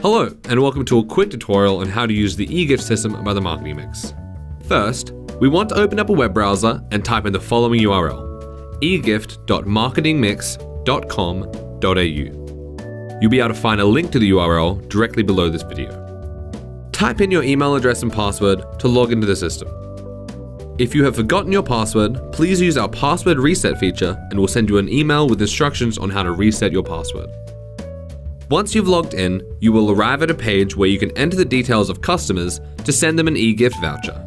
Hello, and welcome to a quick tutorial on how to use the eGift system by the Marketing Mix. First, we want to open up a web browser and type in the following URL, egift.marketingmix.com.au. You'll be able to find a link to the URL directly below this video. Type in your email address and password to log into the system. If you have forgotten your password, please use our password reset feature and we'll send you an email with instructions on how to reset your password. Once you've logged in, you will arrive at a page where you can enter the details of customers to send them an eGift voucher.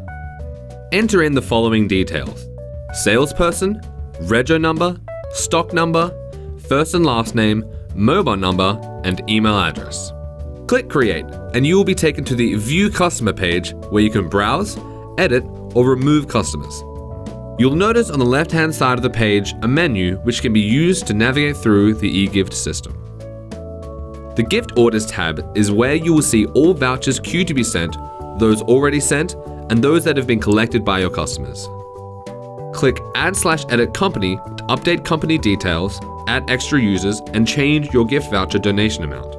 Enter in the following details: salesperson, rego number, stock number, first and last name, mobile number, and email address. Click Create, and you will be taken to the View Customer page where you can browse, edit, or remove customers. You'll notice on the left-hand side of the page a menu which can be used to navigate through the eGift system. The Gift Orders tab is where you will see all vouchers queued to be sent, those already sent, and those that have been collected by your customers. Click Add/Edit Company to update company details, add extra users, and change your gift voucher donation amount.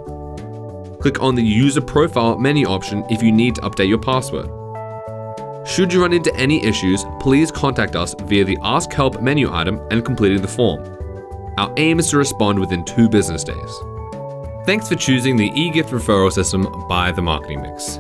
Click on the User Profile menu option if you need to update your password. Should you run into any issues, please contact us via the Ask Help menu item and completing the form. Our aim is to respond within 2 business days. Thanks for choosing the eGift referral system by the Marketing Mix.